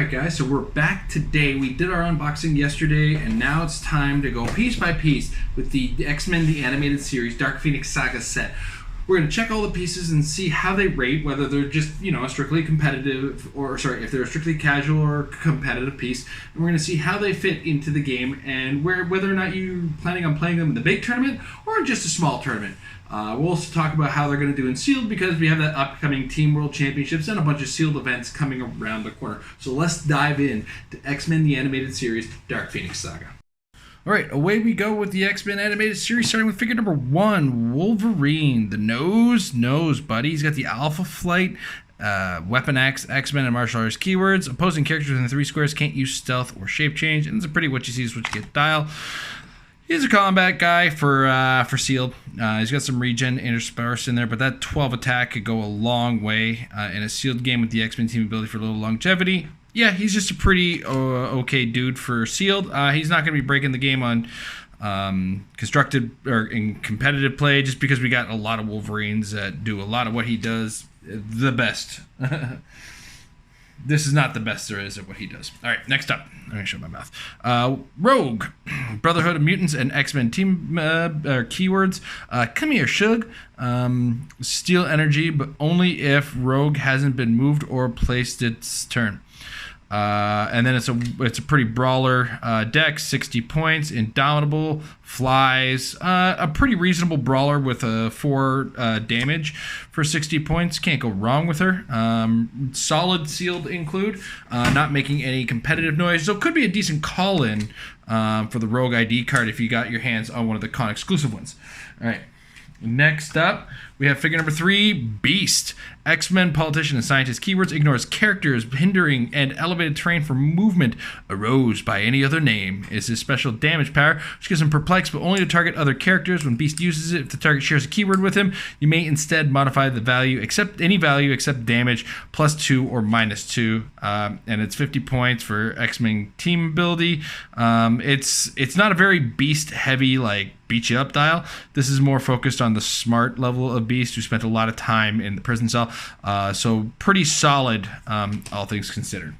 Alright guys, so we're back today. We did our unboxing yesterday, and now it's time to go piece by piece with the X-Men The Animated Series Dark Phoenix Saga set. We're going to check all the pieces and see how they rate, whether they're just, you know, a strictly competitive, or sorry, if they're a strictly casual or competitive piece. And we're going to see how they fit into the game and whether or not you're planning on playing them in the big tournament or just a small tournament. We'll also talk about how they're going to do in Sealed, because we have that upcoming Team World Championships and a bunch of Sealed events coming around the corner. So let's dive in to X-Men The Animated Series Dark Phoenix Saga. Alright, away we go with the X-Men Animated Series, starting with figure number 1, Wolverine. The nose, buddy. He's got the Alpha Flight, Weapon X, X-Men, and Martial Arts keywords. Opposing characters within 3 squares can't use stealth or shape change, and it's a pretty what you see is what you get dial. He's a combat guy for Sealed. He's got some regen interspersed in there, but that 12 attack could go a long way in a Sealed game with the X-Men team ability for a little longevity. Yeah, he's just a pretty okay dude for Sealed. He's not going to be breaking the game on constructed or in competitive play, just because we got a lot of Wolverines that do a lot of what he does the best. This is not the best there is at what he does. All right, next up. I'm going to show my mouth. Rogue. Brotherhood of Mutants and X-Men team keywords. Come here, Shug. Steal energy, but only if Rogue hasn't been moved or placed its turn. And then it's a pretty brawler deck, 60 points, indomitable, flies, a pretty reasonable brawler with a 4 damage for 60 points. Can't go wrong with her. Solid Sealed include, not making any competitive noise, so it could be a decent call-in for the Rogue ID card if you got your hands on one of the con exclusive ones. All right. Next up, we have figure number 3, Beast. X-Men politician and scientist keywords, ignores characters, hindering and elevated terrain for movement, arose by any other name. Is his special damage power, which gives him perplex, but only to target other characters. When Beast uses it, if the target shares a keyword with him, you may instead modify the value, except any value except damage, +2 or -2. And it's 50 points for X-Men team ability. It's not a very Beast heavy, like, beat you up dial. This is more focused on the smart level of Beast, who spent a lot of time in the prison cell. So pretty solid, all things considered.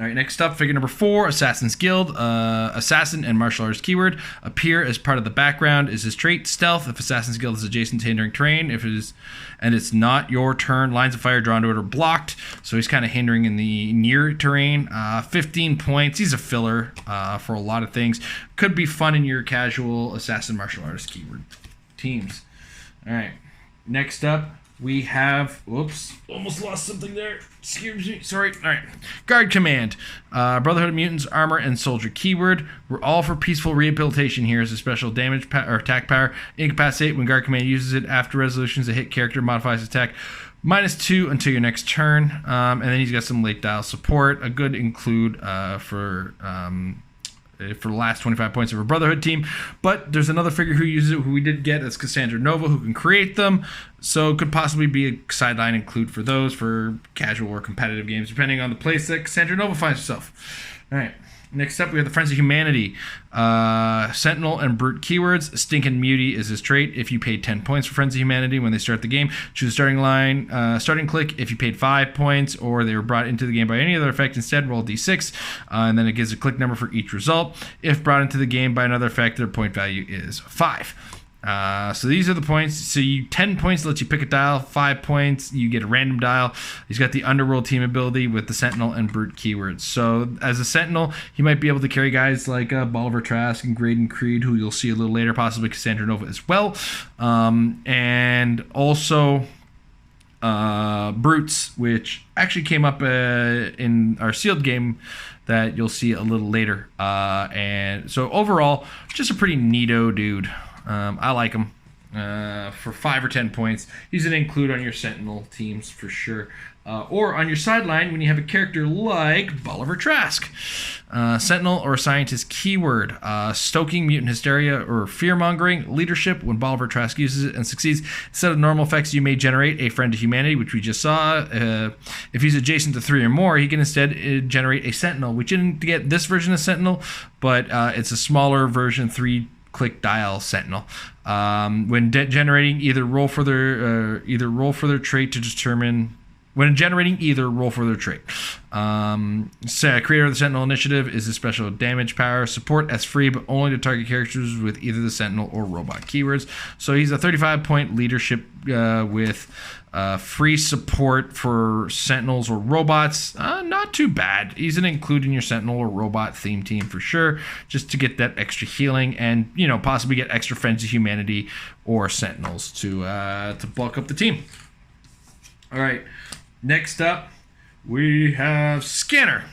All right, next up, figure number 4, Assassin's Guild. Assassin and martial arts keyword. Appear as part of the background is his trait. Stealth, if Assassin's Guild is adjacent to hindering terrain. If it is, and it's not your turn, lines of fire drawn to it are blocked. So he's kind of hindering in the near terrain. 15 points. He's a filler for a lot of things. Could be fun in your casual assassin martial artist keyword teams. All right, next up, we have, whoops, almost lost something there. Excuse me, sorry. All right, Guard Command. Brotherhood of Mutants, Armor, and Soldier keyword. We're all for peaceful rehabilitation here as a special damage or attack power. Incapacitate when Guard Command uses it after resolutions. A hit character modifies attack -2 until your next turn. And then he's got some late dial support. A good include for the last 25 points of a Brotherhood team. But there's another figure who uses it, who we did get, that's Cassandra Nova, who can create them. So could possibly be a sideline include for those, for casual or competitive games, depending on the place that Cassandra Nova finds herself. All right. Next up, we have the Friends of Humanity. Sentinel and Brute keywords. Stinkin' Muty is his trait. If you paid 10 points for Friends of Humanity when they start the game, choose a starting line, starting click. If you paid 5 points or they were brought into the game by any other effect, instead roll d6, and then it gives a click number for each result. If brought into the game by another effect, their point value is 5. So these are the points. So 10 points lets you pick a dial. 5 points, you get a random dial. He's got the Underworld team ability with the Sentinel and Brute keywords. So as a Sentinel, he might be able to carry guys like Bolivar Trask and Graydon Creed, who you'll see a little later, possibly Cassandra Nova as well. And also Brutes, which actually came up in our Sealed game that you'll see a little later. And so overall, just a pretty neato dude. I like him for 5 or 10 points. He's an include on your Sentinel teams for sure. Or on your sideline when you have a character like Bolivar Trask. Sentinel or Scientist keyword. Stoking mutant hysteria or fear-mongering. Leadership when Bolivar Trask uses it and succeeds. Instead of normal effects, you may generate a Friend to Humanity, which we just saw. If he's adjacent to 3 or more, he can instead generate a Sentinel. We didn't get this version of Sentinel, but it's a smaller version, 3 click dial Sentinel. When generating, either roll for their trait to determine When generating either, roll for their trait. Creator of the Sentinel Initiative is a special damage power. Support as free, but only to target characters with either the Sentinel or Robot keywords. So he's a 35-point leadership with free support for Sentinels or Robots. Not too bad. He's an include in your Sentinel or Robot theme team for sure, just to get that extra healing and, you know, possibly get extra Friends of Humanity or Sentinels to bulk up the team. All right. Next up, we have Scanner.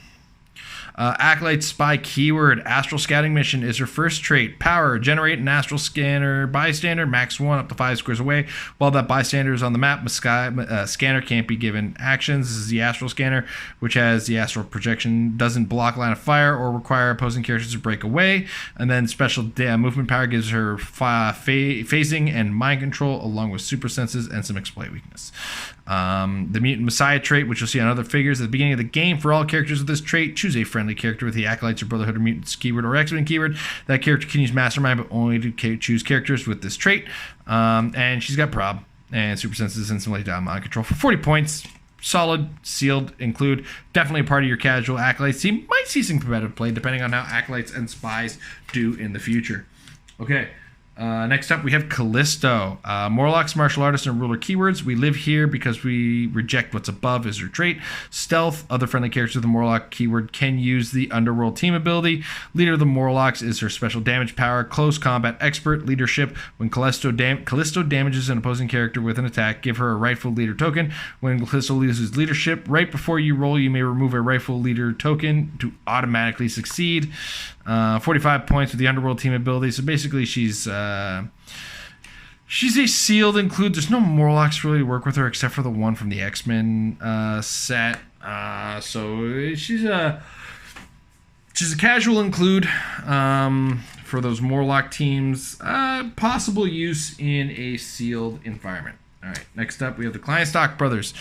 Acolyte Spy keyword. Astral Scouting Mission is her first trait. Power. Generate an Astral Scanner bystander. Max 1 up to 5 squares away. While that bystander is on the map, Scanner can't be given actions. This is the Astral Scanner, which has the Astral Projection. Doesn't block line of fire or require opposing characters to break away. And then Special Movement Power gives her phasing and mind control, along with super senses and some exploit weakness. The Mutant Messiah trait, which you'll see on other figures at the beginning of the game. For all characters with this trait, choose a friendly character with the Acolytes or Brotherhood or Mutants keyword or X-Men keyword. That character can use Mastermind, but only to choose characters with this trait. And she's got Prob and super senses and some lay down mind control for 40 points. Solid, sealed, include. Definitely a part of your casual Acolytes team. Might see some competitive play depending on how Acolytes and Spies do in the future. Okay. Next up, we have Callisto. Morlocks, martial artist, and ruler keywords. We live here because we reject what's above is her trait. Stealth. Other friendly characters with the Morlock keyword can use the Underworld team ability. Leader of the Morlocks is her special damage power. Close combat expert. Leadership. When Callisto damages an opposing character with an attack, give her a rightful leader token. When Callisto loses leadership, right before you roll, you may remove a rightful leader token to automatically succeed. 45 points with the Underworld team ability. So basically, she's a sealed include. There's no Morlocks really to work with her except for the one from the X-Men set. So she's a casual include for those Morlock teams. Possible use in a sealed environment. All right. Next up, we have the Kleinstock Brothers.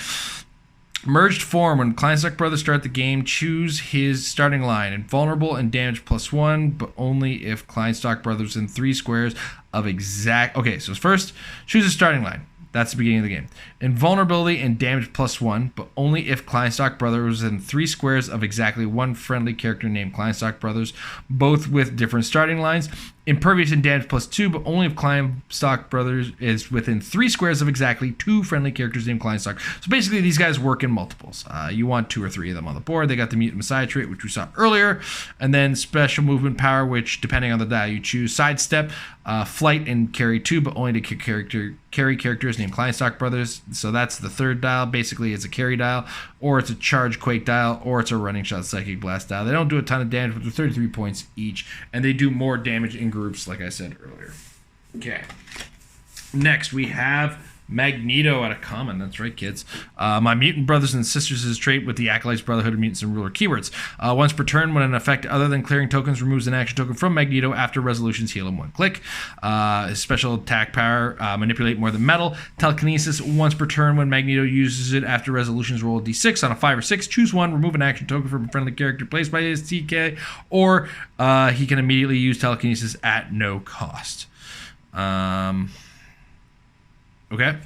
Merged form. When Kleinstock Brothers start the game, choose his starting line. Invulnerable and damage +1, but only if Kleinstock Brothers in 3 squares of exact... Okay, so first, choose a starting line. That's the beginning of the game. Invulnerability and damage +1, but only if Kleinstock Brothers in 3 squares of exactly one friendly character named Kleinstock Brothers, both with different starting lines. Impervious and damage +2, but only if Kleinstock Brothers is within 3 squares of exactly 2 friendly characters named Kleinstock. So basically, these guys work in multiples. You want 2 or 3 of them on the board. They got the Mutant Messiah trait, which we saw earlier, and then special movement power, which depending on the die you choose, sidestep, flight, and carry 2, but only to carry characters named Kleinstock Brothers. So that's the third dial. Basically, it's a carry dial, or it's a charge quake dial, or it's a running shot psychic blast dial. They don't do a ton of damage, but they're 33 points each, and they do more damage in groups, like I said earlier. Okay. Next, we have Magneto out of common. That's right, kids. My mutant brothers and sisters is trait with the Acolytes, Brotherhood of Mutants, and ruler keywords. Once per turn, when an effect other than clearing tokens removes an action token from Magneto, after resolutions, heal him 1 click. His special attack power, manipulate more than metal. Telekinesis, once per turn, when Magneto uses it after resolutions, roll a d6 on a 5 or 6. Choose 1, remove an action token from a friendly character placed by his TK, or he can immediately use telekinesis at no cost. Okay,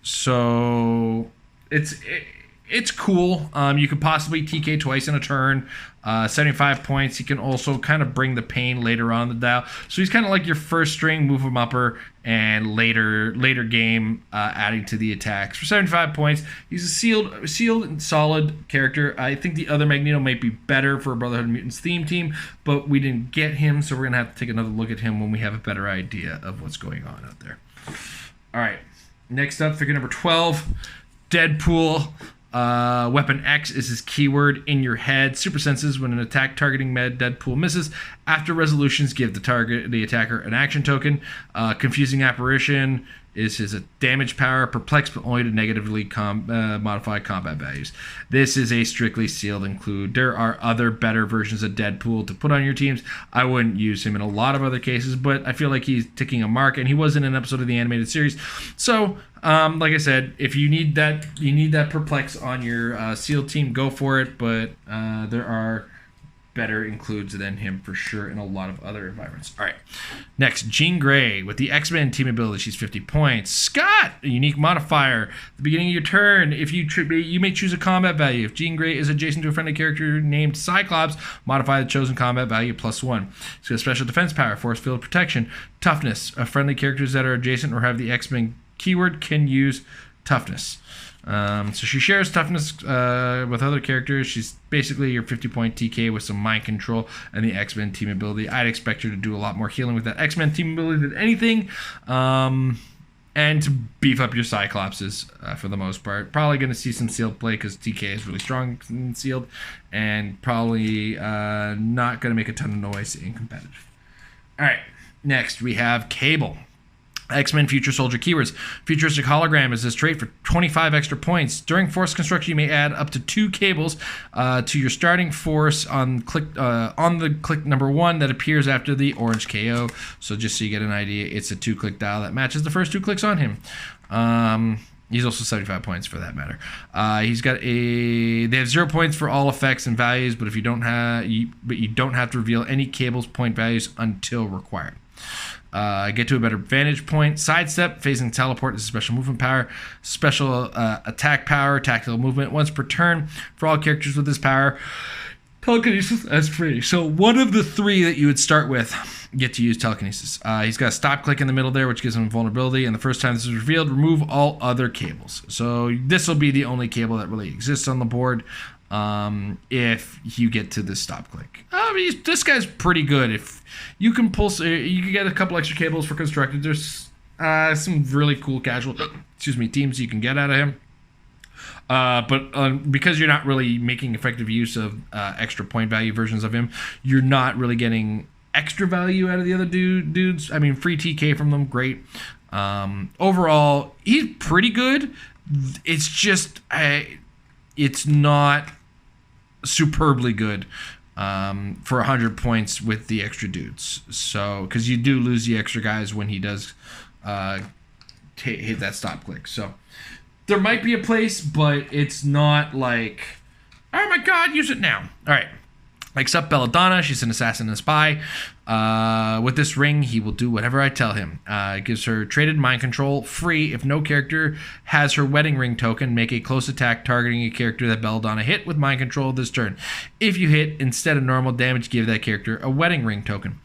so it's cool. You could possibly TK twice in a turn. 75 points. He can also kind of bring the pain later on the dial. So he's kind of like your first string move him upper, and later game adding to the attacks. For 75 points, he's a sealed and solid character. I think the other Magneto might be better for a Brotherhood of Mutants theme team, but we didn't get him, so we're gonna have to take another look at him when we have a better idea of what's going on out there. All right. Next up, figure number 12, Deadpool. Weapon X is his keyword in your head. Super senses when an attack targeting Deadpool misses. After resolutions, give the attacker an action token. Confusing apparition is his damage power. Perplex, but only to negatively modify combat values. This is a strictly sealed include. There are other better versions of Deadpool to put on your teams. I wouldn't use him in a lot of other cases, but I feel like he's ticking a mark, and he was in an episode of the animated series. So, like I said, if you need that perplex on your sealed team, go for it. But there are better includes than him for sure in a lot of other environments. All right, next, Jean Grey with the X-Men team ability. She's 50 points. Scott, a unique modifier. At the beginning of your turn, if you may choose a combat value. If Jean Grey is adjacent to a friendly character named Cyclops, modify the chosen combat value +1. She's got special defense power, force field protection, toughness. Friendly characters that are adjacent or have the X-Men keyword can use toughness. So she shares toughness with other characters. She's basically your 50-point TK with some mind control and the X-Men team ability. I'd expect her to do a lot more healing with that X-Men team ability than anything. And to beef up your Cyclopses for the most part. Probably going to see some sealed play because TK is really strong in sealed. And probably not going to make a ton of noise in competitive. Alright, next we have Cable. X-Men Future Soldier keywords. Futuristic Hologram is this trait for 25 extra points. During force construction, you may add up to 2 cables to your starting force on the click number 1 that appears after the orange KO. So just so you get an idea, it's a 2-click dial that matches the first 2 clicks on him. He's also 75 points for that matter. They have 0 points for all effects and values, but you don't have to reveal any cables point values until required. Get to a better vantage point. Sidestep, phasing teleport is a special movement power. Special attack power, tactical movement once per turn for all characters with this power. Telekinesis as free. So one of the 3 that you would start with get to use telekinesis. He's got a stop click in the middle there, which gives him vulnerability. And the first time this is revealed, remove all other cables. So this will be the only cable that really exists on the board. If you get to this stop click, this guy's pretty good. If you can pull, you can get a couple extra cables for constructed. There's some really cool casual, teams you can get out of him. But because you're not really making effective use of extra point value versions of him, you're not really getting extra value out of the other dudes. I mean, free TK from them, great. Overall, he's pretty good. It's just it's not superbly good for 100 points with the extra dudes. So, because you do lose the extra guys when he does hit that stop click. So, there might be a place, but it's not like, oh my god, use it now. All right. Except Belladonna, she's an assassin and a spy. With this ring, he will do whatever I tell him. It gives her traded mind control, free. If no character has her wedding ring token, make a close attack targeting a character that Belladonna hit with mind control this turn. If you hit, instead of normal damage, give that character a wedding ring token.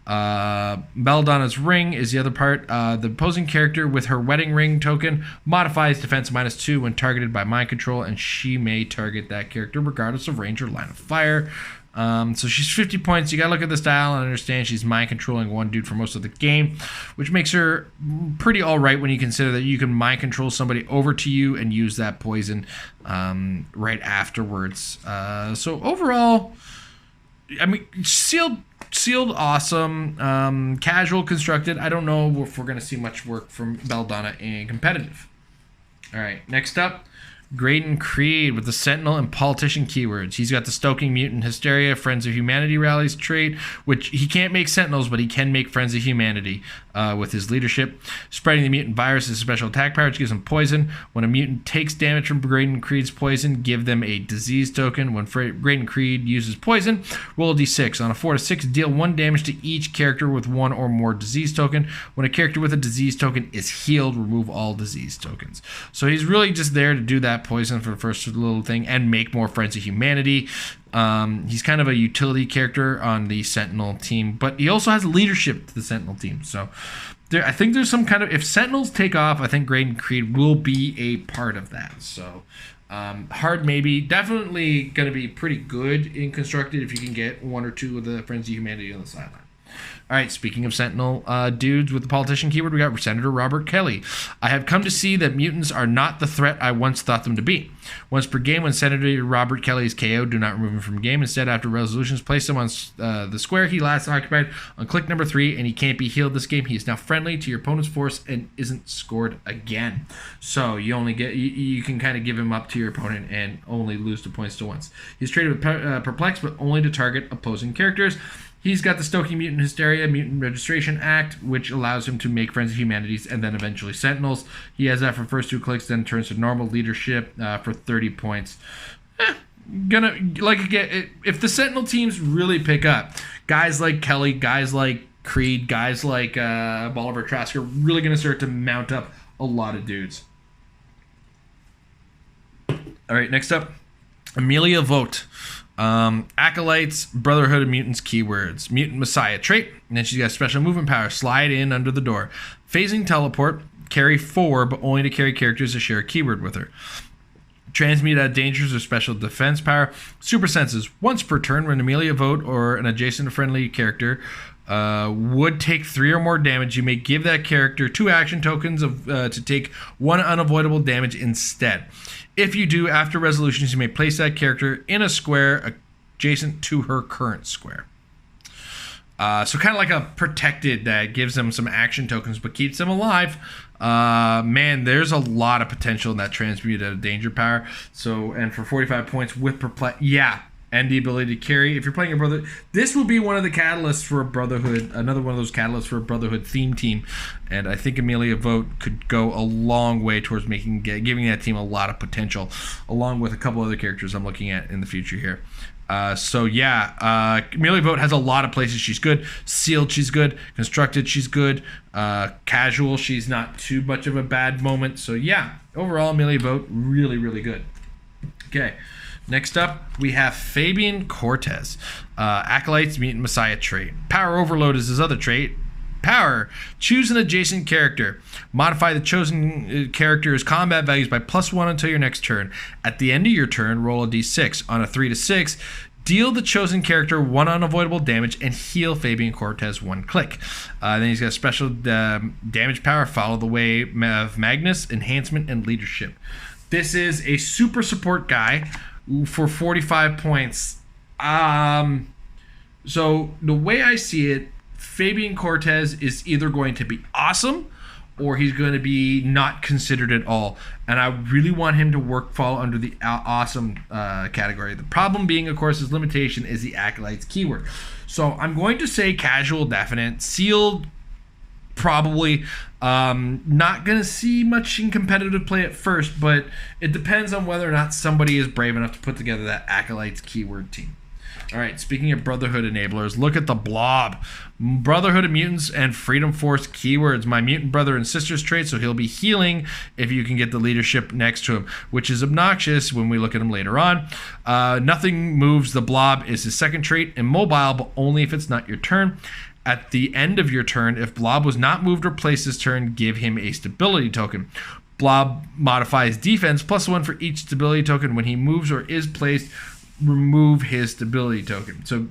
Belladonna's ring is the other part. The opposing character with her wedding ring token modifies defense -2 when targeted by mind control, and she may target that character regardless of range or line of fire. So she's 50 points. You gotta look at the style and understand she's mind controlling one dude for most of the game, which makes her pretty alright when you consider that you can mind control somebody over to you and use that poison right afterwards. So overall, I mean, sealed awesome. Casual constructed. I don't know if we're gonna see much work from Belladonna in competitive. Alright, next up, Graydon Creed with the Sentinel and Politician keywords. He's got the Stoking Mutant Hysteria, Friends of Humanity rallies trait, which he can't make Sentinels, but he can make Friends of Humanity with his leadership. Spreading the Mutant Virus is a special attack power, which gives him poison. When a mutant takes damage from Graydon Creed's poison, give them a disease token. When Graydon Creed uses poison, roll a d6. On a 4 to 6, deal 1 damage to each character with 1 or more disease token. When a character with a disease token is healed, remove all disease tokens. So he's really just there to do that poison for the first little thing and make more Friends of Humanity. He's kind of a utility character on the Sentinel team, but he also has leadership to the Sentinel team. So I think there's some kind of, if Sentinels take off, I think Graydon Creed will be a part of that. So hard maybe, definitely going to be pretty good in constructed if you can get 1 or 2 of the Friends of Humanity on the sideline. All right, speaking of Sentinel dudes with the Politician keyword, we got Senator Robert Kelly. I have come to see that mutants are not the threat I once thought them to be. Once per game, when Senator Robert Kelly is KO'd, do not remove him from game. Instead, after resolutions, place him on the square he last occupied on click number 3, and he can't be healed this game. He is now friendly to your opponent's force and isn't scored again. So you only get you can kind of give him up to your opponent and only lose 2 points to once. He's traded with Perplex, but only to target opposing characters. He's got the Stoking Mutant Hysteria Mutant Registration Act, which allows him to make Friends of Humanities and then eventually Sentinels. He has that for first 2 clicks, then turns to normal leadership for 30 points. gonna, like, again, if the Sentinel teams really pick up, guys like Kelly, guys like Creed, guys like Bolivar Trask are really gonna start to mount up a lot of dudes. All right, next up, Amelia Vogt. Acolytes, Brotherhood of Mutants keywords. Mutant Messiah trait, and then she's got special movement power. Slide in under the door. Phasing teleport. Carry 4, but only to carry characters that share a keyword with her. Transmute out dangers or special defense power. Super senses. Once per turn, when Amelia Vogt or an adjacent friendly character would take 3 or more damage, you may give that character 2 action tokens to take 1 unavoidable damage instead. If you do, after resolutions, you may place that character in a square adjacent to her current square. So kind of like a protected that gives them some action tokens but keeps them alive. Man, there's a lot of potential in that transmute out of danger power. So, and for 45 points with perplex, yeah, and the ability to carry. If you're playing a brother, this will be one of the catalysts for a Brotherhood, another one of those catalysts for a Brotherhood theme team. And I think Amelia Vogt could go a long way towards giving that team a lot of potential, along with a couple other characters I'm looking at in the future here. Amelia Vogt has a lot of places she's good. Sealed, she's good. Constructed, she's good. Casual, she's not too much of a bad moment. So yeah, overall, Amelia Vogt, really, really good. Okay. Next up, we have Fabian Cortez. Acolytes, Mutant Messiah trait. Power Overload is his other trait. Power. Choose an adjacent character. Modify the chosen character's combat values by +1 until your next turn. At the end of your turn, roll a d6. On a 3 to 6, deal the chosen character 1 unavoidable damage and heal Fabian Cortez 1 click. Then he's got special damage power. Follow the way of Magnus, enhancement, and leadership. This is a super support guy for 45 points. So the way I see it, Fabian Cortez is either going to be awesome or he's going to be not considered at all. And I really want him to fall under the awesome category. The problem being, of course, his limitation is the Acolytes keyword. So I'm going to say casual, definite. Sealed, probably. Not going to see much in competitive play at first, but it depends on whether or not somebody is brave enough to put together that Acolytes keyword team. All right, speaking of Brotherhood enablers, look at the Blob. Brotherhood of Mutants and Freedom Force keywords. My mutant brother and sister's trait, so he'll be healing if you can get the leadership next to him, which is obnoxious when we look at him later on. Nothing moves the Blob is his second trait. Immobile, but only if it's not your turn. At the end of your turn, if Blob was not moved or placed this turn, give him a stability token. Blob modifies defense +1 for each stability token when he moves or is placed. Remove his stability token. So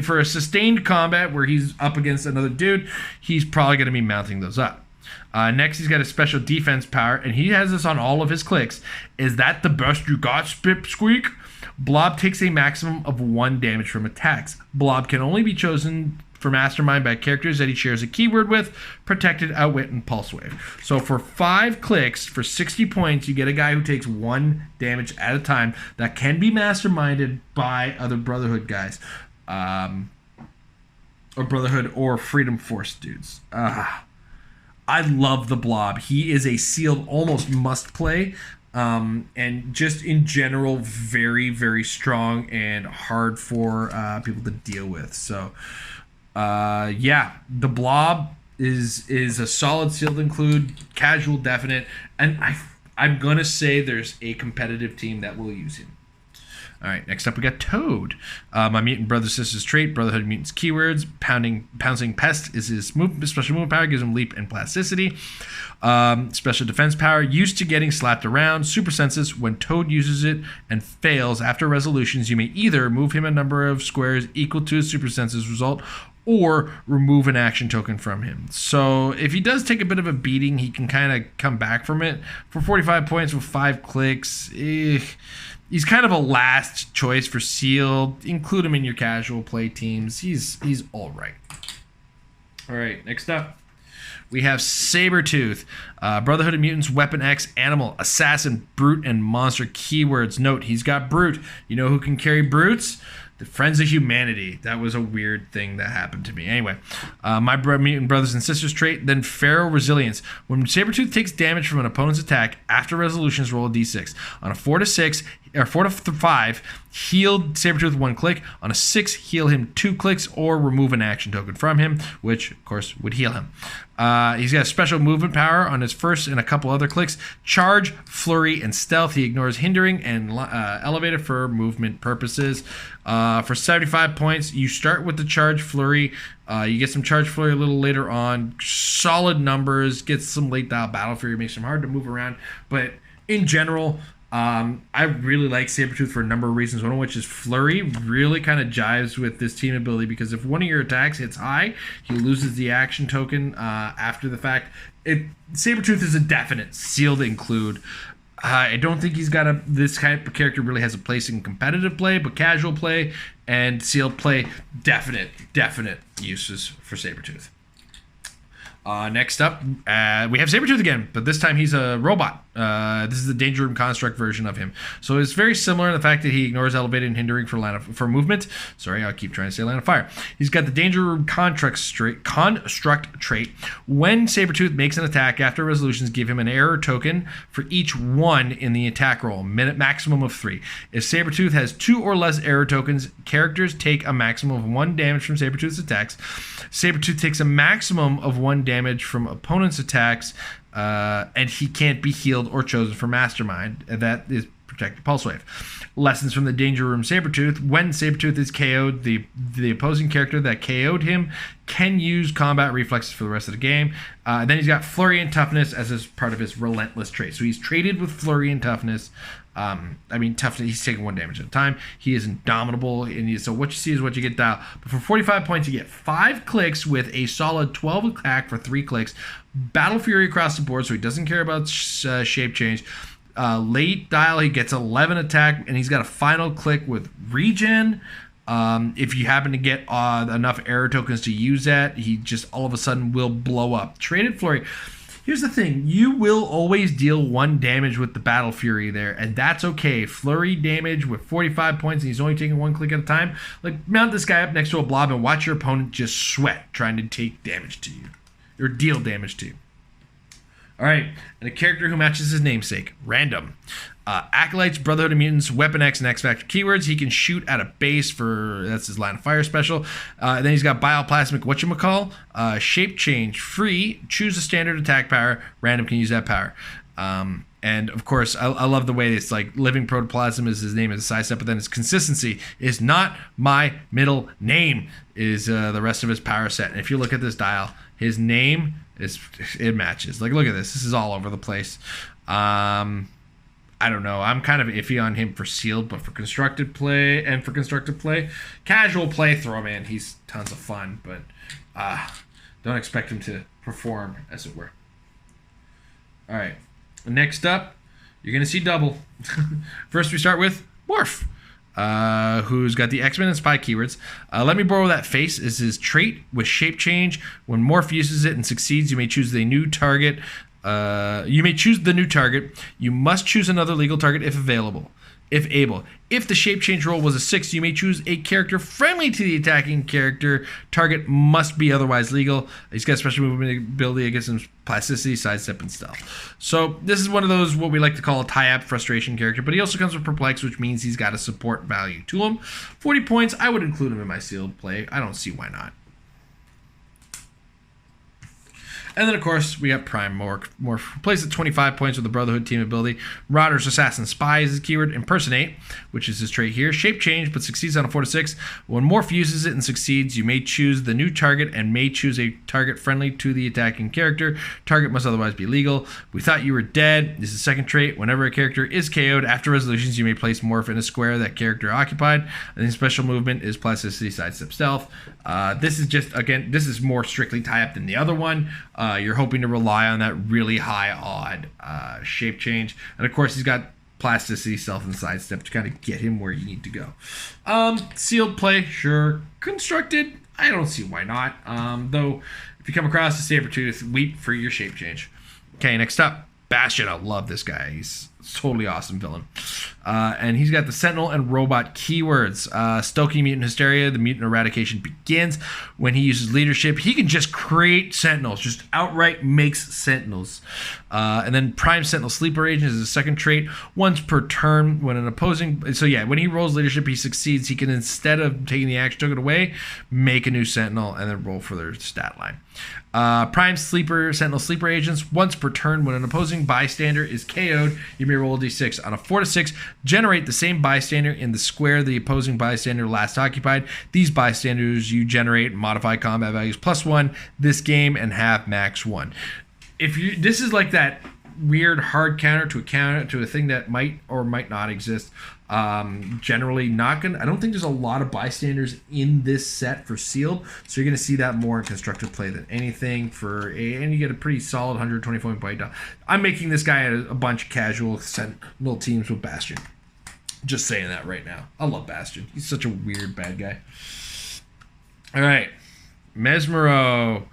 for a sustained combat where he's up against another dude, he's probably going to be mounting those up. Next, he's got a special defense power, and he has this on all of his clicks. Is that the best you got, Spipsqueak? Blob takes a maximum of 1 damage from attacks. Blob can only be chosen for Mastermind by characters that he shares a keyword with, Protected, Outwit, and Pulse Wave. So for 5 clicks, for 60 points, you get a guy who takes 1 damage at a time that can be masterminded by other Brotherhood guys. Or Brotherhood or Freedom Force dudes. I love the Blob. He is a sealed, almost must play. And just in general, very, very strong and hard for people to deal with. So the Blob is a solid sealed include, casual, definite, and I'm gonna say there's a competitive team that will use him. All right, next up we got Toad. My mutant brother sister's trait, Brotherhood Mutants keywords. Pouncing Pest is his special movement power, gives him leap and plasticity. Special defense power, used to getting slapped around. Super senses, when Toad uses it and fails after resolutions, you may either move him a number of squares equal to his super senses result, or remove an action token from him. So if he does take a bit of a beating, he can kind of come back from it. For 45 points with 5 clicks, he's kind of a last choice for sealed. Include him in your casual play teams. He's all right. All right, next up, we have Sabretooth. Brotherhood of Mutants, Weapon X, Animal, Assassin, Brute, and Monster keywords. Note, he's got Brute. You know who can carry Brutes? The Friends of Humanity. That was a weird thing that happened to me. Anyway, my mutant brothers and sisters trait, then Feral Resilience. When Sabretooth takes damage from an opponent's attack, after resolutions, roll a d6. On a 4 to 6, or 4 to 5, heal Sabretooth 1 click. On a 6, heal him 2 clicks or remove an action token from him, which of course would heal him. He's got special movement power on his first and a couple other clicks. Charge, flurry, and stealth. He ignores hindering and elevated for movement purposes. For 75 points, you start with the charge flurry. You get some charge flurry a little later on. Solid numbers. Gets some late dial battle fury. Makes him hard to move around. But in general, I really like Sabretooth for a number of reasons, one of which is Flurry really kind of jives with this team ability, because if one of your attacks hits high, he loses the action token after the fact. Sabretooth is a definite seal to include. I don't think he's got this type of character really has a place in competitive play, but casual play and sealed play, definite uses for Sabretooth. Next up, we have Sabretooth again, but this time he's a robot. This is the Danger Room Construct version of him. So it's very similar in the fact that he ignores elevated and hindering for movement. Sorry, I'll keep trying to say line of fire. He's got the Danger Room Construct trait. When Sabretooth makes an attack after resolutions, give him an error token for each one in the attack roll, maximum of 3. If Sabretooth has 2 or less error tokens, characters take a maximum of 1 damage from Sabretooth's attacks. Sabretooth takes a maximum of 1 damage from opponents' attacks, and he can't be healed or chosen for Mastermind. That is Protected Pulse Wave. Lessons from the Danger Room Sabretooth. When Sabretooth is KO'd, the opposing character that KO'd him can use combat reflexes for the rest of the game. Then he's got Flurry and Toughness as part of his Relentless trait. So he's traded with Flurry and Toughness. Toughness, he's taking 1 damage at a time. He is indomitable, so what you see is what you get dial. But for 45 points, you get 5 clicks with a solid 12 attack for 3 clicks. Battle Fury across the board, so he doesn't care about shape change. Late dial, he gets 11 attack, and he's got a final click with regen. If you happen to get enough error tokens to use that, he just all of a sudden will blow up. Traded Flurry. Here's the thing, you will always deal 1 damage with the Battle Fury there, and that's okay. Flurry damage with 45 points, and he's only taking 1 click at a time. Like, mount this guy up next to a blob and watch your opponent just sweat trying to take damage to you, or deal damage to you. Alright, and a character who matches his namesake, Random. Acolytes, Brotherhood and Mutants, Weapon X, and X Factor keywords. He can shoot at a base that's his line of fire special. Then he's got Bioplasmic whatchamacall, Shape Change, free, choose a standard attack power, Random can use that power. And of course, I love the way it's like Living Protoplasm is his name as a sidestep, but then his consistency is not my middle name is the rest of his power set. And if you look at this dial, his name it matches. Like, look at this. This is all over the place. I don't know. I'm kind of iffy on him for sealed, but for constructed play, casual play, throw him in. He's tons of fun, but don't expect him to perform, as it were. All right. Next up, you're going to see double. First, we start with Morph, who's got the X-Men and Spy keywords. Let me borrow that face is his trait with shape change. When Morph uses it and succeeds, you may choose the new target. You must choose another legal target if available. If able. If the shape change roll was a 6, you may choose a character friendly to the attacking character. Target must be otherwise legal. He's got special movement ability against some plasticity, sidestep, and stealth. So this is one of those what we like to call a tie-up frustration character, but he also comes with perplex, which means he's got a support value to him. 40 points, I would include him in my sealed play. I don't see why not. And then, of course, we got Prime Morph. Plays at 25 points with the Brotherhood team ability. Marauders, Assassin, Spy is his keyword. Impersonate, which is his trait here. Shape Change, but succeeds on a 4 to 6. When Morph uses it and succeeds, you may choose the new target and may choose a target friendly to the attacking character. Target must otherwise be legal. We thought you were dead. This is the second trait. Whenever a character is KO'd after resolutions, you may place Morph in a square that character occupied. And then special movement is plasticity, sidestep, stealth. This is just, again, this is more strictly tie-up than the other one. You're hoping to rely on that really high odd shape change. And of course, he's got plasticity, stealth, and sidestep to kind of get him where you need to go. Sealed play, sure. Constructed, I don't see why not. Though, if you come across a Sabretooth, weep for your shape change. Okay, next up, Bastion. I love this guy. He's totally awesome villain. And he's got the Sentinel and Robot keywords. Stoking Mutant Hysteria, the mutant eradication begins when he uses leadership. He can just create Sentinels, just outright makes Sentinels. And then Prime Sentinel Sleeper Agent is his second trait. Once per turn, when an opposing... So yeah, when he rolls leadership, he succeeds. He can, instead of taking the action token away, make a new Sentinel and then roll for their stat line. Prime Sentinel Sleeper Agents. Once per turn, when an opposing bystander is KO'd, you may roll a d6. On a 4 to 6, generate the same bystander in the square the opposing bystander last occupied. These bystanders you generate modify combat values +1 this game and have max 1. This is like that weird hard counter to a thing that might or might not exist. Generally not gonna. I don't think there's a lot of bystanders in this set for sealed, so you're gonna see that more in constructed play than anything. And you get a pretty solid 120 point bite down. I'm making this guy a bunch of casual Sentinel teams with Bastion. Just saying that right now. I love Bastion. He's such a weird bad guy. All right, Mesmero.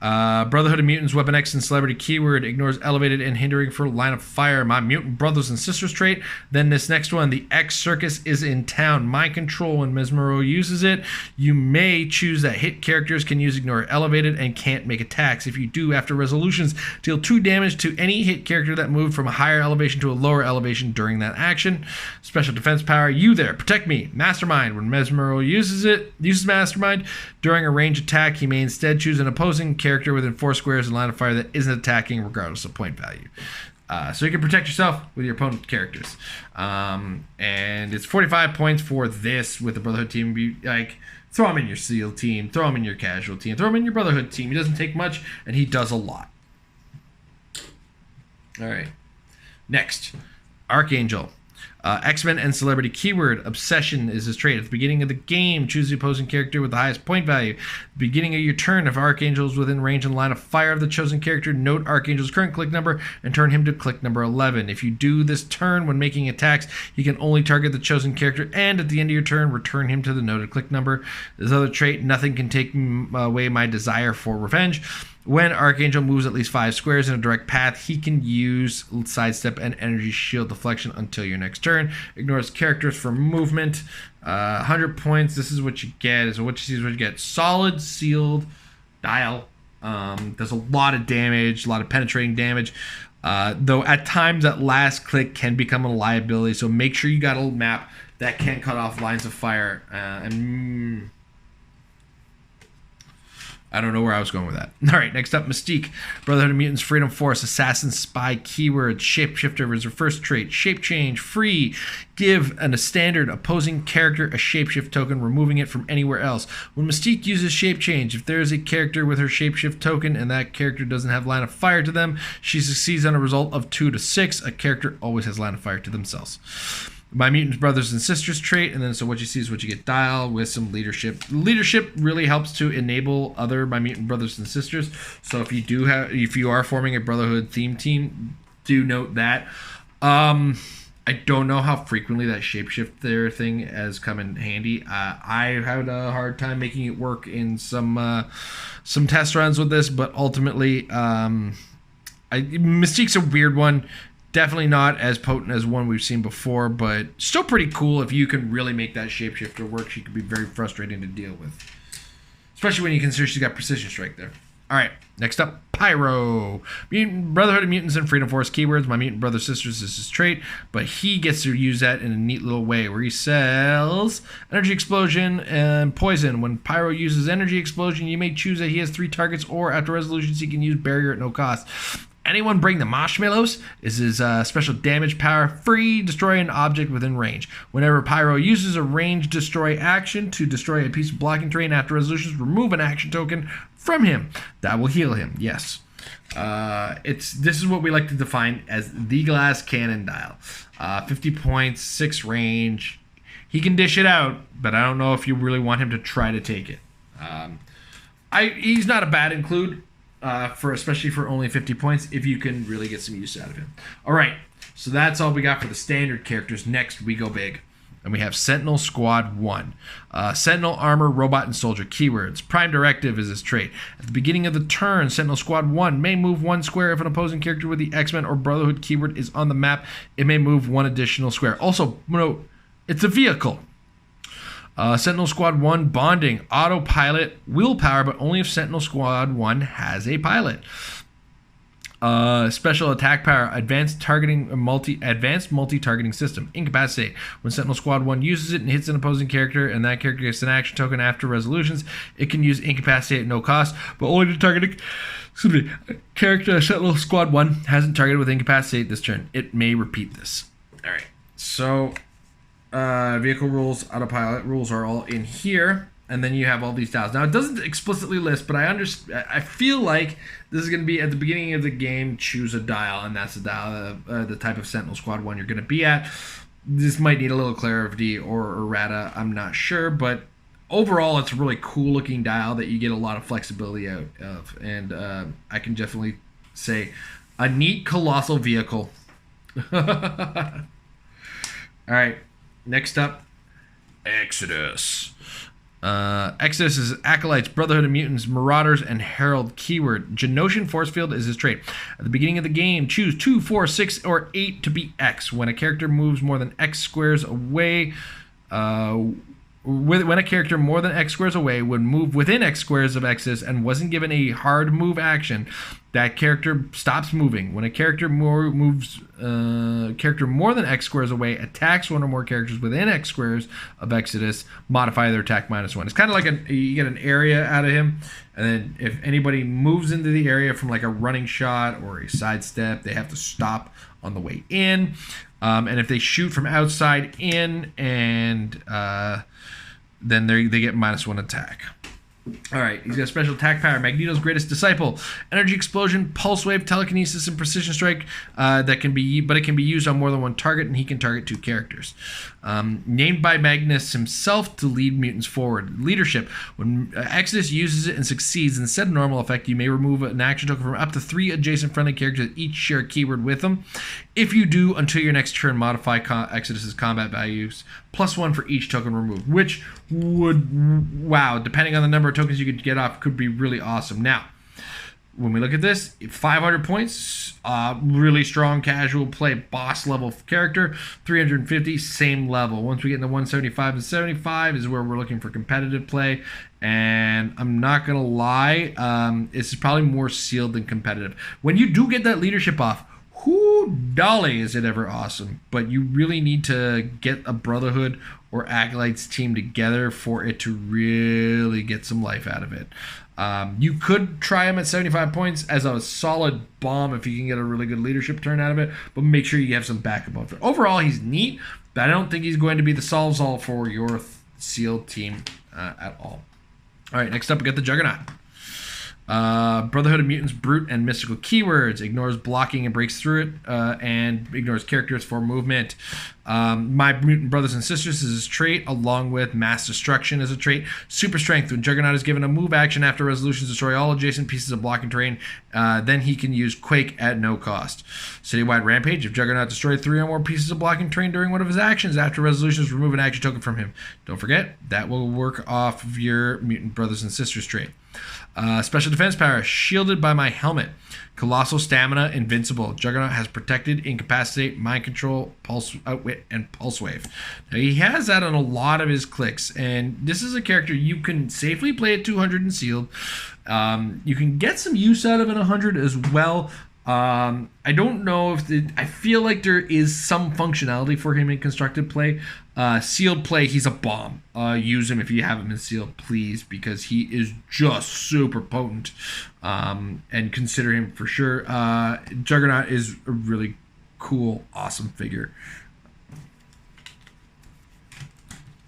Brotherhood of Mutants, Weapon X and Celebrity keyword, ignores elevated and hindering for line of fire. My mutant brothers and sisters trait. Then this next one, the X Circus is in town. Mind control when Mesmero uses it. You may choose that hit characters can use ignore elevated and can't make attacks. If you do, after resolutions, deal 2 damage to any hit character that moved from a higher elevation to a lower elevation during that action. Special defense power, you there, protect me. Mastermind, when Mesmero uses Mastermind during a range attack, he may instead choose an opposing character within 4 squares in line of fire that isn't attacking regardless of point value. So you can protect yourself with your opponent's characters. And it's 45 points for this with the Brotherhood team. Like, throw him in your SEAL team, throw him in your casual team, throw him in your Brotherhood team. He doesn't take much, and he does a lot. All right. Next, Archangel. X-Men and Celebrity keyword, Obsession is his trait. At the beginning of the game, choose the opposing character with the highest point value. At the beginning of your turn, if Archangel is within range and line of fire of the chosen character, note Archangel's current click number and turn him to click number 11. If you do this turn when making attacks, he can only target the chosen character, and at the end of your turn, return him to the noted click number. This other trait, nothing can take away my desire for revenge. When Archangel moves at least 5 squares in a direct path, he can use sidestep and energy shield deflection until your next turn. Ignores characters for movement. 100 points. This is what you get. So what you see is what you get. Solid, sealed, dial. Does a lot of damage, a lot of penetrating damage. Though at times that last click can become a liability. So make sure you got a map that can cut off lines of fire. I don't know where I was going with that. All right, next up, Mystique. Brotherhood of Mutants, Freedom Force, Assassin, Spy, keyword, Shapeshifter is her first trait. Shape change, free. Give a standard opposing character a shapeshift token, removing it from anywhere else. When Mystique uses shape change, if there is a character with her shapeshift token and that character doesn't have line of fire to them, she succeeds on a result of 2 to 6. A character always has line of fire to themselves. My Mutant Brothers and Sisters trait, and then so what you see is what you get. Dial with some leadership. Leadership really helps to enable other My Mutant Brothers and Sisters. So if you are forming a Brotherhood theme team, do note that. I don't know how frequently that shapeshifter thing has come in handy. I had a hard time making it work in some test runs with this, but ultimately, Mystique's a weird one. Definitely not as potent as one we've seen before, but still pretty cool if you can really make that shapeshifter work. She could be very frustrating to deal with, especially when you consider she's got precision strike there. All right, next up, Pyro. Brotherhood of Mutants and Freedom Force keywords. My Mutant Brother Sisters is his trait, but he gets to use that in a neat little way where he sells Energy Explosion and Poison. When Pyro uses Energy Explosion, you may choose that he has 3 targets, or after resolutions, he can use Barrier at no cost. Anyone bring the marshmallows is his special damage power. Free, destroy an object within range. Whenever Pyro uses a range destroy action to destroy a piece of blocking terrain after resolutions, remove an action token from him. That will heal him. Yes. This is what we like to define as the glass cannon dial. 50 points, 6 range. He can dish it out, but I don't know if you really want him to try to take it. He's not a bad include. Especially for only 50 points, if you can really get some use out of him. All right, so that's all we got for the standard characters. Next, we go big. And we have Sentinel Squad 1. Sentinel Armor, Robot, and Soldier. Keywords. Prime Directive is his trait. At the beginning of the turn, Sentinel Squad 1 may move 1 square if an opposing character with the X-Men or Brotherhood keyword is on the map. It may move 1 additional square. Also, note, it's a vehicle. Sentinel Squad 1 Bonding. Autopilot. Willpower, but only if Sentinel Squad 1 has a pilot. Special attack power, advanced multi-targeting system. Incapacitate. When Sentinel Squad 1 uses it and hits an opposing character, and that character gets an action token after resolutions, it can use Incapacitate at no cost, but only to target a character Sentinel Squad 1 hasn't targeted with Incapacitate this turn. It may repeat this. Alright, so vehicle rules, autopilot rules are all in here. And then you have all these dials. Now, it doesn't explicitly list, but I feel like this is going to be at the beginning of the game, choose a dial, and that's the dial, the type of Sentinel Squad 1 you're going to be at. This might need a little clarity or errata, I'm not sure, but overall, it's a really cool-looking dial that you get a lot of flexibility out of. And I can definitely say a neat colossal vehicle. All right, next up, Exodus. Exodus is Acolytes, Brotherhood of Mutants, Marauders, and Herald. Keyword. Genosian Force Field is his trait. At the beginning of the game, choose 2, 4, 6, or 8 to be X. When a character moves more than X squares away, when a character more than X squares away would move within X squares of Exodus and wasn't given a hard move action, that character stops moving. When a character more than X squares away attacks one or more characters within X squares of Exodus, modify their attack -1. It's kind of like you get an area out of him, and then if anybody moves into the area from like a running shot or a sidestep, they have to stop on the way in. And if they shoot from outside in, and then they get -1 attack. All right, he's got special attack power. Magneto's greatest disciple, energy explosion, pulse wave, telekinesis, and precision strike. But it can be used on more than one target, and he can target 2 characters. Named by Magnus himself to lead mutants forward. Leadership. When Exodus uses it and succeeds, instead of normal effect, you may remove an action token from up to 3 adjacent friendly characters that each share a keyword with them. If you do, until your next turn, modify Exodus's combat values +1 for each token removed, which would, wow, depending on the number of tokens you could get off, could be really awesome. Now, when we look at this, 500 points, really strong casual play, boss level character. 350, same level. Once we get into 175 and 75 is where we're looking for competitive play. And I'm not going to lie, this is probably more sealed than competitive. When you do get that leadership off, whoo, dolly, is it ever awesome. But you really need to get a Brotherhood or Acolytes team together for it to really get some life out of it. You could try him at 75 points as a solid bomb if you can get a really good leadership turn out of it, but make sure you have some backup of it. Overall, he's neat, but I don't think he's going to be the solve-all for your sealed team at all. All right, next up, we got the Juggernaut. Brotherhood of Mutants, Brute, and Mystical keywords. Ignores blocking and breaks through it, and ignores characters for movement. My Mutant Brothers and Sisters is his trait, along with Mass Destruction as a trait. Super Strength. When Juggernaut is given a move action after resolutions, destroy all adjacent pieces of blocking terrain, then he can use Quake at no cost. Citywide Rampage. If Juggernaut destroyed 3 or more pieces of blocking terrain during one of his actions after resolutions, remove an action token from him. Don't forget, that will work off of your Mutant Brothers and Sisters trait. Special defense power, shielded by my helmet. Colossal stamina, invincible. Juggernaut has protected, incapacitate, mind control, pulse outwit, and pulse wave. Now he has that on a lot of his Clix, and this is a character you can safely play at 200 and sealed. You can get some use out of it 100 as well. I don't know if I feel like there is some functionality for him in constructed play. Sealed play, he's a bomb. Use him if you have him in sealed, please, because he is just super potent. And consider him for sure. Juggernaut is a really cool, awesome figure.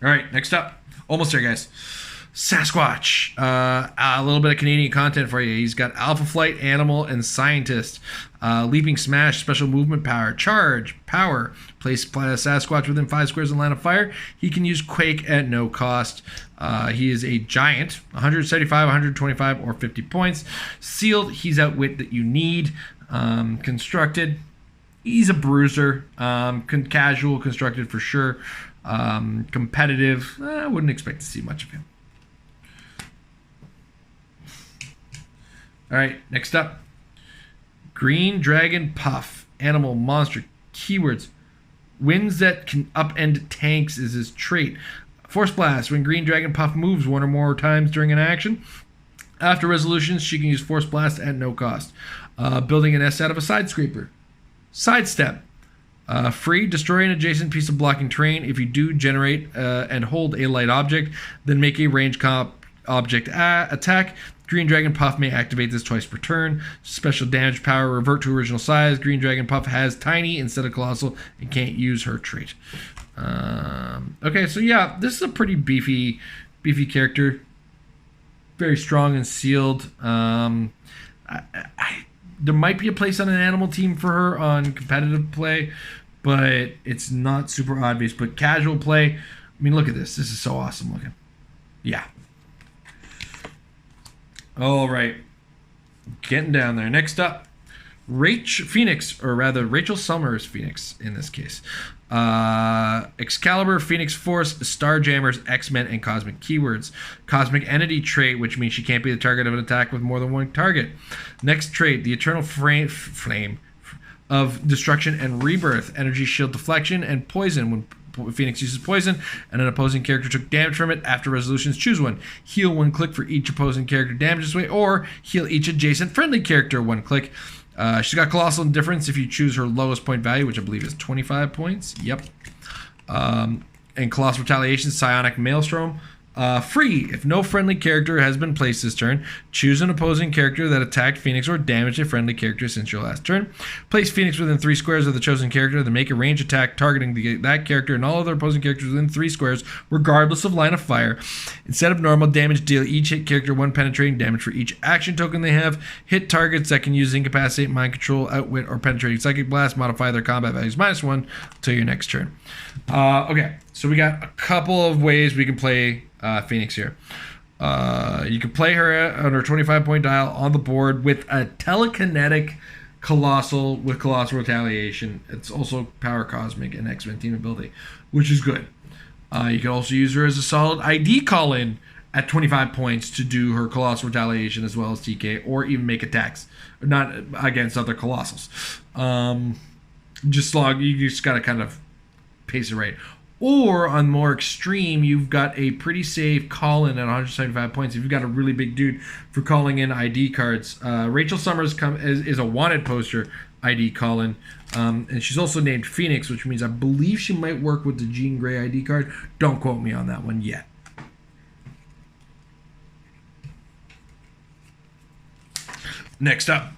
All right, next up. Almost there, guys. Sasquatch. A little bit of Canadian content for you. He's got Alpha Flight, Animal, and Scientist. Leaping Smash, special movement power. Charge, power. Place Sasquatch within 5 squares in line of fire. He can use Quake at no cost. He is a giant. 175, 125, or 50 points. Sealed, he's outwit that you need. Constructed, he's a bruiser. Casual, constructed for sure. Competitive, I wouldn't expect to see much of him. All right, next up. Green Dragon Puff. Animal, monster, keywords. Winds that can upend tanks is his trait. Force Blast. When Green Dragon Puff moves one or more times during an action, after resolutions, she can use Force Blast at no cost. Building an S out of a side scraper. Sidestep. Free. Destroy an adjacent piece of blocking terrain. If you do, generate and hold a light object, then make a ranged object attack. Green Dragon Puff may activate this twice per turn. Special damage power, revert to original size. Green Dragon Puff has tiny instead of colossal and can't use her trait. Okay, so yeah, this is a pretty beefy character. Very strong and sealed. There might be a place on an animal team for her on competitive play, but it's not super obvious. But casual play, I mean, look at this. This is so awesome looking. Yeah. All right, getting down there. Next up, Phoenix, or rather Rachel Summers Phoenix in this case. Excalibur, Phoenix Force, Starjammers, X-Men, and Cosmic keywords. Cosmic Entity trait, which means she can't be the target of an attack with more than one target. Next trait, the Eternal Flame of Destruction and Rebirth. Energy, shield, deflection, and poison. When Phoenix uses poison and an opposing character took damage from it, after resolutions, choose one. Heal 1 click for each opposing character damaged this way, or heal each adjacent friendly character 1 click. She's got Colossal Indifference if you choose her lowest point value, which I believe is 25 points. Yep. And Colossal Retaliation, Psionic Maelstrom. Free. If no friendly character has been placed this turn, choose an opposing character that attacked Phoenix or damaged a friendly character since your last turn. Place Phoenix within 3 squares of the chosen character, then make a range attack targeting that character and all other opposing characters within 3 squares, regardless of line of fire. Instead of normal damage, deal each hit character 1 penetrating damage for each action token they have. Hit targets that can use Incapacitate, Mind Control, Outwit, or Penetrating Psychic Blast. Modify their combat values -1 until your next turn. Okay, so we got a couple of ways we can play Phoenix here. You can play her on her 25-point dial on the board with a telekinetic colossal with colossal retaliation. It's also power cosmic and X-Men team ability, which is good. You can also use her as a solid ID call-in at 25 points to do her colossal retaliation as well as TK, or even make attacks, not against other colossals. You just gotta kind of pace it right. Or on more extreme, you've got a pretty safe call-in at 175 points. If you've got a really big dude for calling in ID cards, Rachel Summers is a wanted poster ID call-in, and she's also named Phoenix, which means I believe she might work with the Jean Grey ID card. Don't quote me on that one yet. Next up.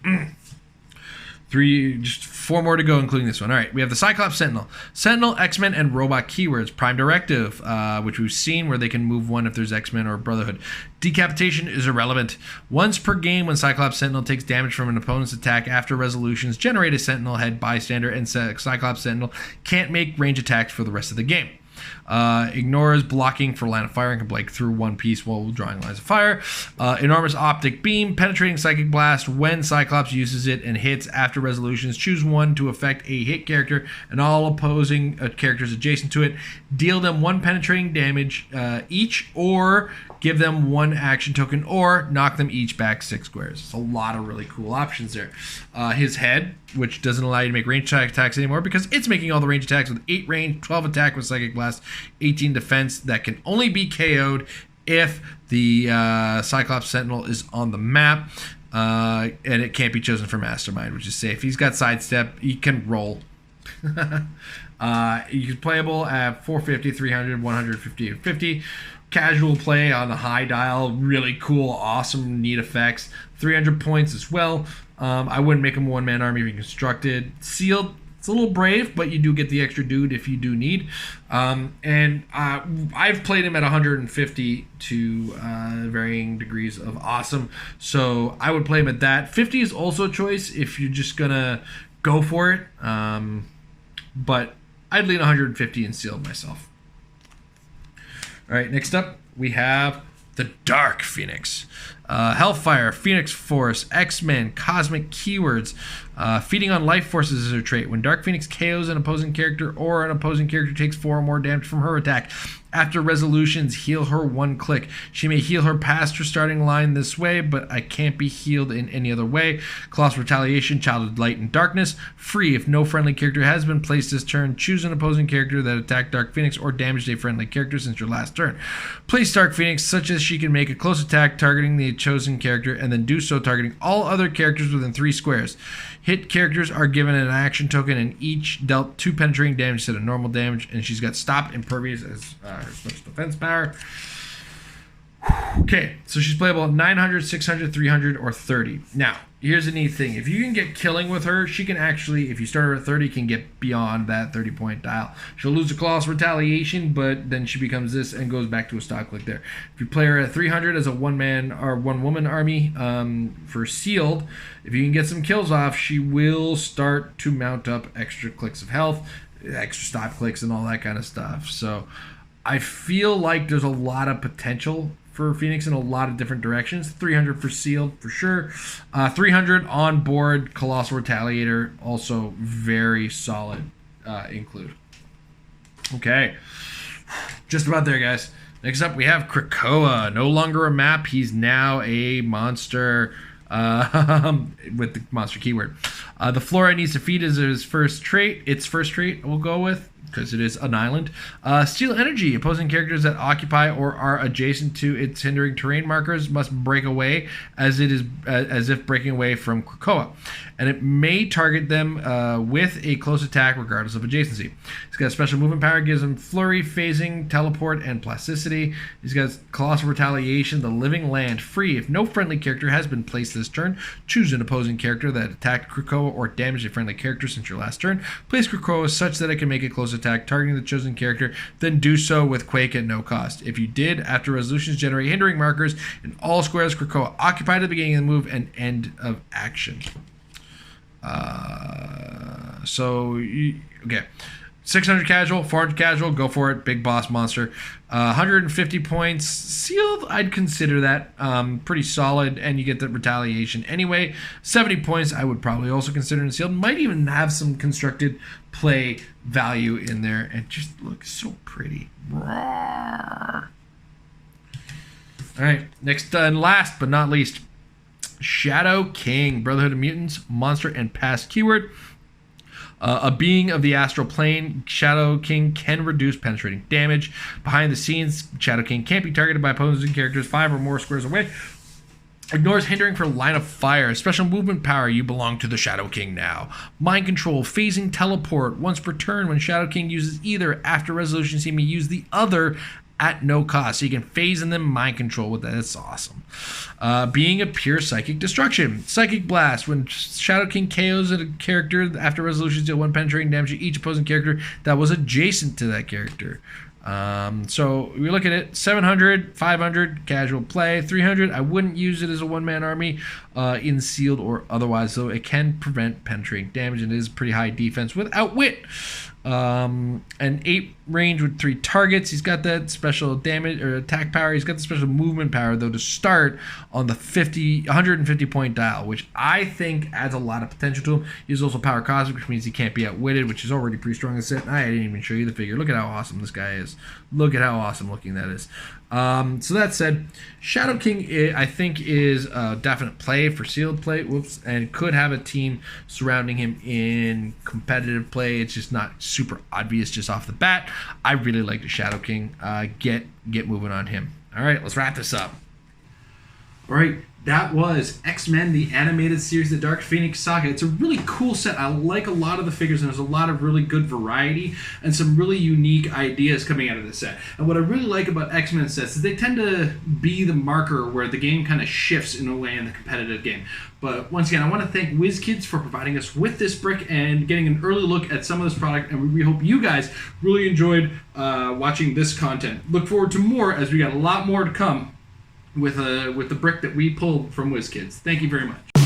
Just 4 more to go, including this one. All right, we have the Cyclops Sentinel. Sentinel, X-Men, and Robot keywords. Prime Directive, which we've seen where they can move 1 if there's X-Men or Brotherhood. Decapitation is irrelevant. Once per game, when Cyclops Sentinel takes damage from an opponent's attack after resolutions, generate a Sentinel head bystander, and Cyclops Sentinel can't make range attacks for the rest of the game. Ignores blocking for line of fire and can break through one piece while drawing lines of fire. Enormous optic beam, penetrating psychic blast. When Cyclops uses it and hits after resolutions, choose 1 to affect a hit character and all opposing characters adjacent to it. Deal them 1 penetrating damage each, or give them 1 action token, or knock them each back 6 squares. It's a lot of really cool options there. His head, which doesn't allow you to make range attacks anymore because it's making all the range attacks with 8 range, 12 attack with psychic blast, 18 defense, that can only be KO'd if the Cyclops Sentinel is on the map, and it can't be chosen for Mastermind, which is safe. He's got sidestep. He can roll. He's playable at 450, 300, 150, and 50. Casual play on the high dial. Really cool, awesome, neat effects. 300 points as well. I wouldn't make him a one-man army if he constructed. Sealed, it's a little brave, but you do get the extra dude if you do need. I've played him at 150 to varying degrees of awesome. So I would play him at that. 50 is also a choice if you're just going to go for it. But I'd lean 150 and sealed myself. All right, next up, we have the Dark Phoenix. Hellfire, Phoenix Force, X-Men, Cosmic keywords. Feeding on life forces is her trait. When Dark Phoenix KOs an opposing character or an opposing character takes 4 or more damage from her attack, after resolutions, heal her 1 click. She may heal her past her starting line this way, but I can't be healed in any other way. Colossal Retaliation, Childhood Light and Darkness. Free. If no friendly character has been placed this turn, choose an opposing character that attacked Dark Phoenix or damaged a friendly character since your last turn. Place Dark Phoenix such as she can make a close attack targeting the chosen character and then do so targeting all other characters within 3 squares. Hit characters are given an action token and each dealt 2 penetrating damage instead of normal damage, and she's got Stop Impervious as her special defense power. Okay, so she's playable at 900, 600, 300, or 30. Now, here's the neat thing. If you can get killing with her, she can actually, if you start her at 30, can get beyond that 30-point dial. She'll lose a Colossal Retaliation, but then she becomes this and goes back to a stock click there. If you play her at 300 as a one-man or one-woman army for sealed, if you can get some kills off, she will start to mount up extra clicks of health, extra stop clicks, and all that kind of stuff. So I feel like there's a lot of potential for Phoenix in a lot of different directions. 300 for sealed for sure. 300 on board Colossal Retaliator, also very solid include. Okay, just about there, guys. Next up, we have Krakoa. No longer a map. He's now a monster with the monster keyword. The flora needs to feed is his first trait. Its first trait we'll go with, because it is an island. Steal energy. Opposing characters that occupy or are adjacent to its hindering terrain markers must break away as if breaking away from Krakoa. And it may target them with a close attack regardless of adjacency. He's got special movement power, gives him flurry, phasing, teleport, and plasticity. He's got Colossal Retaliation, the living land, free. If no friendly character has been placed this turn, choose an opposing character that attacked Krakoa or damaged a friendly character since your last turn. Place Krakoa such that it can make a close attack targeting the chosen character, then do so with Quake at no cost. If you did, after resolutions, generate hindering markers in all squares Krakoa occupied at the beginning of the move and end of action. Okay. 600 casual, 400 casual, go for it. Big boss monster. 150 points. Sealed, I'd consider that pretty solid, and you get the retaliation anyway. 70 points, I would probably also consider in sealed. Might even have some constructed play value in there, and just looks so pretty. Roar. All right, next and last but not least, Shadow King, Brotherhood of Mutants, monster and past keyword. A being of the astral plane, Shadow King can reduce penetrating damage. Behind the scenes, Shadow King can't be targeted by opposing characters 5 or more squares away. Ignores hindering for line of fire. Special movement power, you belong to the Shadow King now. Mind control, phasing, teleport. Once per turn, when Shadow King uses either, after resolutions, he may use the other at no cost. So you can phase and then mind control with that. That's awesome. Being a pure psychic destruction. Psychic blast. When Shadow King KOs a character, after resolutions, deal 1 penetrating damage to each opposing character that was adjacent to that character. So we look at it, 700, 500, casual play, 300. I wouldn't use it as a one-man army in sealed or otherwise, though it can prevent penetrating damage and it is pretty high defense with outwit. And 8 range with 3 targets. He's got that special damage or attack power. He's got the special movement power, though, to start on the 150 point dial, which I think adds a lot of potential to him. He's also power cosmic, which means he can't be outwitted, which is already pretty strong in the set. I didn't even show you the figure. Look at how awesome this guy is. Look at how awesome looking that is. So that said, Shadow King, I think, is a definite play for sealed play. And could have a team surrounding him in competitive play. It's just not super obvious just off the bat. I really like the Shadow King. Get moving on him. All right, let's wrap this up. All right, that was X-Men, the animated series, the Dark Phoenix Saga. It's a really cool set. I like a lot of the figures, and there's a lot of really good variety and some really unique ideas coming out of this set. And what I really like about X-Men sets is they tend to be the marker where the game kind of shifts in a way in the competitive game. But once again, I want to thank WizKids for providing us with this brick and getting an early look at some of this product, and we hope you guys really enjoyed watching this content. Look forward to more, as we got a lot more to come with the brick that we pulled from WizKids. Thank you very much.